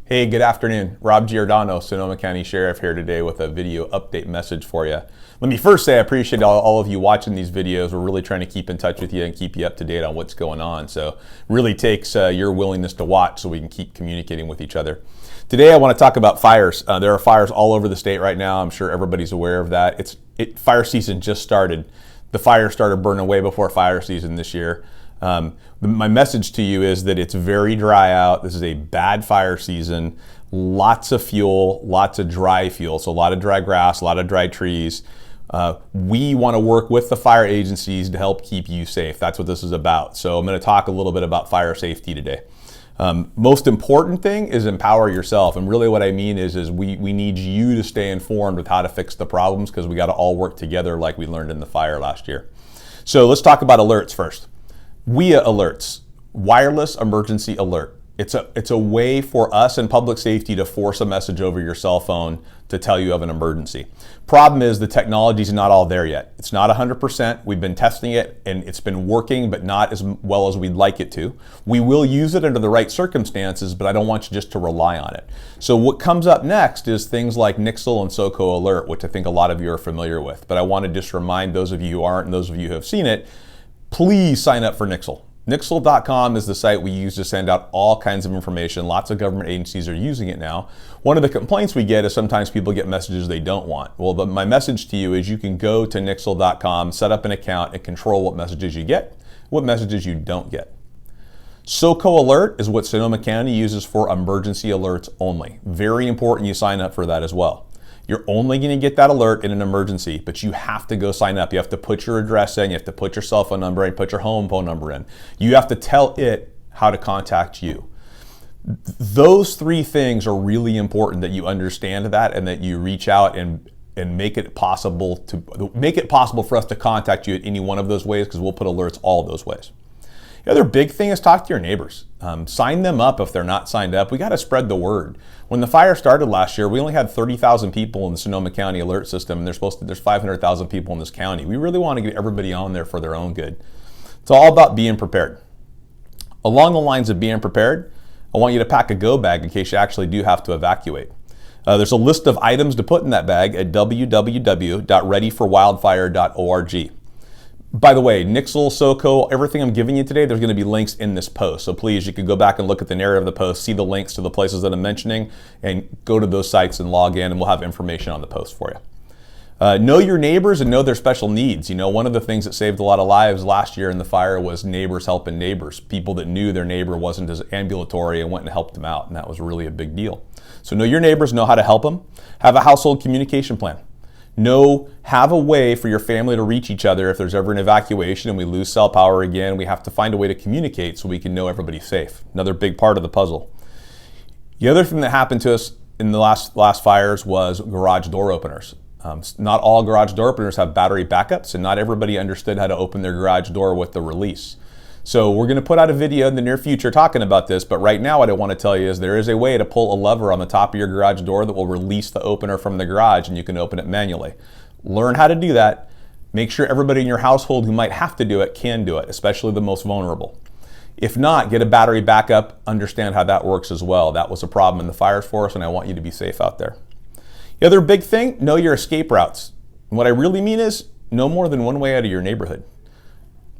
Hey, good afternoon. Rob Giordano, Sonoma County Sheriff here today with a video update message for you. Let me first say I appreciate all of you watching these videos. We're really trying to keep in touch with you and keep you up to date on what's going on. So it really takes your willingness to watch so we can keep communicating with each other. Today I want to talk about fires. There are fires all over the state right now. I'm sure everybody's aware of that. Fire season just started. The fire started burning way before fire season this year. My message to you is that it's very dry out. This is a bad fire season. Lots of fuel, lots of dry fuel. So a lot of dry grass, a lot of dry trees. We want to work with the fire agencies to help keep you safe. That's what this is about. So I'm going to talk a little bit about fire safety today. Most important thing is empower yourself. And really what I mean is we need you to stay informed with how to fix the problems, because we got to all work together like we learned in the fire last year. So let's talk about alerts first. WIA alerts, wireless emergency alert. It's a way for us in public safety to force a message over your cell phone to tell you of an emergency. Problem is the technology's not all there yet. It's not 100%. We've been testing it and it's been working, but not as well as we'd like it to. We will use it under the right circumstances, but I don't want you just to rely on it. So what comes up next is things like Nixle and SoCo Alert, which I think a lot of you are familiar with. But I want to just remind those of you who aren't and those of you who have seen it, please sign up for Nixle. Nixle.com is the site we use to send out all kinds of information. Lots of government agencies are using it now. One of the complaints we get is sometimes people get messages they don't want. Well, my message to you is you can go to Nixle.com, set up an account, and control what messages you get, what messages you don't get. SoCo Alert is what Sonoma County uses for emergency alerts only. Very important you sign up for that as well. You're only going to get that alert in an emergency, but you have to go sign up. You have to put your address in, you have to put your cell phone number in, put your home phone number in. You have to tell it how to contact you. Those three things are really important, that you understand that and that you reach out and make it possible for us to contact you in any one of those ways, because we'll put alerts all of those ways. The other big thing is talk to your neighbors. Sign them up if they're not signed up. We got to spread the word. When the fire started last year, we only had 30,000 people in the Sonoma County alert system, and there's 500,000 people in this county. We really want to get everybody on there for their own good. It's all about being prepared. Along the lines of being prepared, I want you to pack a go bag in case you actually do have to evacuate. There's a list of items to put in that bag at www.readyforwildfire.org. By the way, Nixle, SoCo, everything I'm giving you today, there's going to be links in this post. So please, you can go back and look at the narrative of the post, see the links to the places that I'm mentioning, and go to those sites and log in, and we'll have information on the post for you. Know your neighbors and know their special needs. You know, one of the things that saved a lot of lives last year in the fire was neighbors helping neighbors. People that knew their neighbor wasn't as ambulatory and went and helped them out, and that was really a big deal. So know your neighbors, know how to help them. Have a household communication plan. Have a way for your family to reach each other if there's ever an evacuation and we lose cell power again. We have to find a way to communicate so we can know everybody's safe. Another big part of the puzzle. The other thing that happened to us in the last fires was garage door openers. Not all garage door openers have battery backups, and not everybody understood how to open their garage door with the release. So we're going to put out a video in the near future talking about this, but right now what I want to tell you is there is a way to pull a lever on the top of your garage door that will release the opener from the garage, and you can open it manually. Learn how to do that. Make sure everybody in your household who might have to do it can do it, especially the most vulnerable. If not, get a battery backup, understand how that works as well. That was a problem in the fires for us, and I want you to be safe out there. The other big thing, know your escape routes. And what I really mean is no more than one way out of your neighborhood.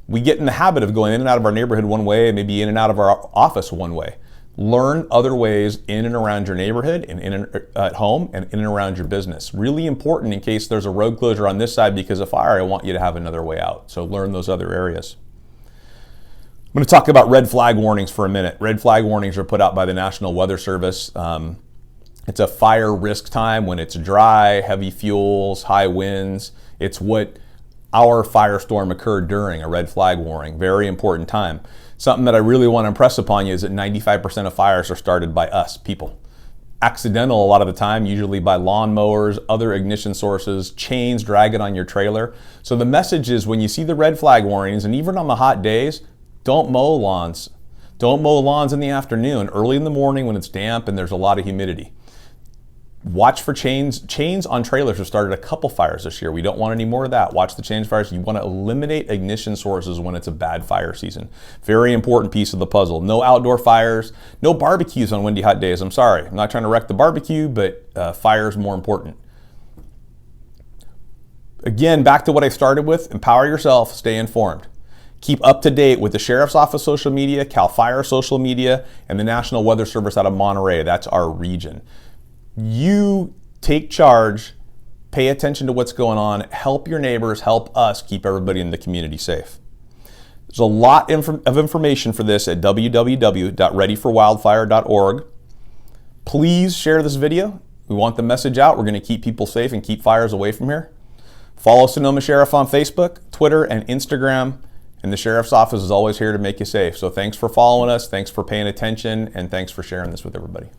We get in the habit of going in and out of our neighborhood one way, and maybe in and out of our office one way. Learn other ways in and around your neighborhood and at home and in and around your business. Really important in case there's a road closure on this side because of fire, I want you to have another way out. So learn those other areas. I'm going to talk about red flag warnings for a minute. Red flag warnings are put out by the National Weather Service. It's a fire risk time when it's dry, heavy fuels, high winds. It's what our firestorm occurred during, a red flag warning. Very important time. Something that I really want to impress upon you is that 95% of fires are started by us, people. Accidental a lot of the time, usually by lawnmowers, other ignition sources, chains dragging on your trailer. So the message is when you see the red flag warnings, and even on the hot days, don't mow lawns. Don't mow lawns in the afternoon, early in the morning when it's damp and there's a lot of humidity. Watch for chains. Chains on trailers have started a couple fires this year. We don't want any more of that. Watch the chains fires. You want to eliminate ignition sources when it's a bad fire season. Very important piece of the puzzle. No outdoor fires, no barbecues on windy hot days. I'm sorry, I'm not trying to wreck the barbecue, but fire is more important. Again, back to what I started with, empower yourself, stay informed. Keep up to date with the Sheriff's Office social media, CAL FIRE social media, and the National Weather Service out of Monterey. That's our region. You take charge, pay attention to what's going on, help your neighbors, help us keep everybody in the community safe. There's a lot of information for this at www.readyforwildfire.org. Please share this video. We want the message out. We're going to keep people safe and keep fires away from here. Follow Sonoma Sheriff on Facebook, Twitter, and Instagram. And the Sheriff's Office is always here to make you safe. So thanks for following us, thanks for paying attention, and thanks for sharing this with everybody.